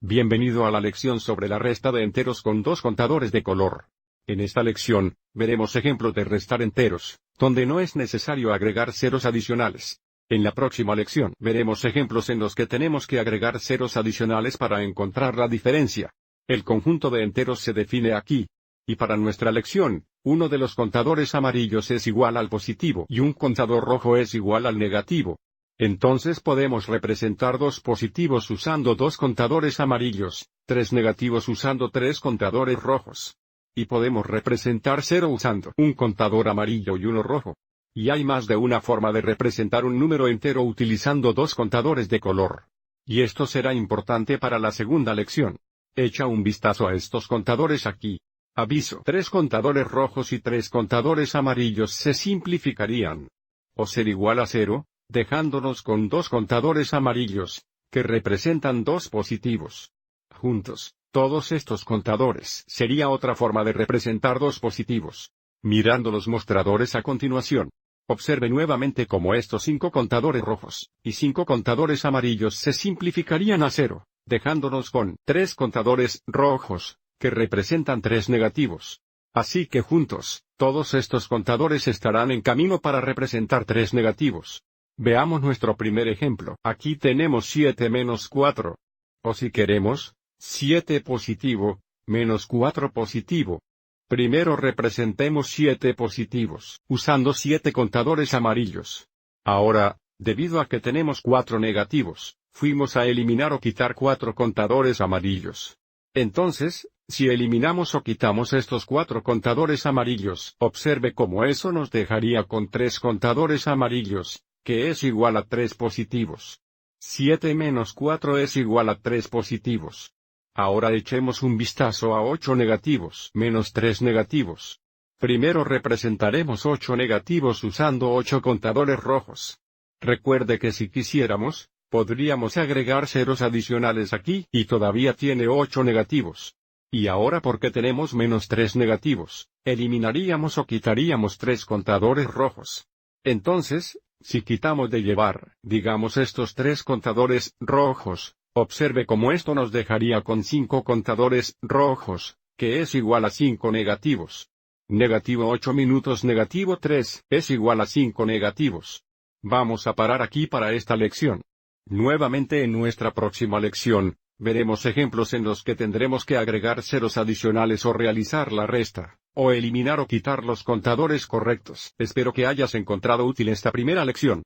Bienvenido a la lección sobre la resta de enteros con dos contadores de color. En esta lección, veremos ejemplos de restar enteros, donde no es necesario agregar ceros adicionales. En la próxima lección veremos ejemplos en los que tenemos que agregar ceros adicionales para encontrar la diferencia. El conjunto de enteros se define aquí. Y para nuestra lección, uno de los contadores amarillos es igual al positivo y un contador rojo es igual al negativo. Entonces podemos representar dos positivos usando dos contadores amarillos, tres negativos usando tres contadores rojos. Y podemos representar 0 usando un contador amarillo y uno rojo. Y hay más de una forma de representar un número entero utilizando dos contadores de color. Y esto será importante para la segunda lección. Echa un vistazo a estos contadores aquí. Aviso: 3 contadores rojos y 3 contadores amarillos se simplificarían. O ser igual a 0, dejándonos con dos contadores amarillos, que representan dos positivos. Juntos, todos estos contadores sería otra forma de representar dos positivos. Mirando los mostradores a continuación, observe nuevamente cómo estos 5 contadores rojos y 5 contadores amarillos se simplificarían a 0, dejándonos con 3 contadores rojos, que representan 3 negativos. Así que juntos, todos estos contadores estarán en camino para representar 3 negativos. Veamos nuestro primer ejemplo. Aquí tenemos 7 menos 4. O si queremos, 7 positivo, menos 4 positivo. Primero representemos 7 positivos, usando 7 contadores amarillos. Ahora, debido a que tenemos 4 negativos, fuimos a eliminar o quitar 4 contadores amarillos. Entonces, si eliminamos o quitamos estos 4 contadores amarillos, observe cómo eso nos dejaría con 3 contadores amarillos, que es igual a 3 positivos. 7 menos 4 es igual a 3 positivos. Ahora echemos un vistazo a 8 negativos menos 3 negativos. Primero representaremos 8 negativos usando 8 contadores rojos. Recuerde que si quisiéramos, podríamos agregar ceros adicionales aquí y todavía tiene 8 negativos. Y ahora porque tenemos menos 3 negativos, eliminaríamos o quitaríamos 3 contadores rojos. Entonces, si quitamos de llevar, digamos estos 3 contadores rojos, observe cómo esto nos dejaría con 5 contadores rojos, que es igual a 5 negativos. Negativo 8 minutos negativo 3 es igual a 5 negativos. Vamos a parar aquí para esta lección. Nuevamente en nuestra próxima lección, veremos ejemplos en los que tendremos que agregar ceros adicionales o realizar la resta, o eliminar o quitar los contadores correctos. Espero que hayas encontrado útil esta primera lección.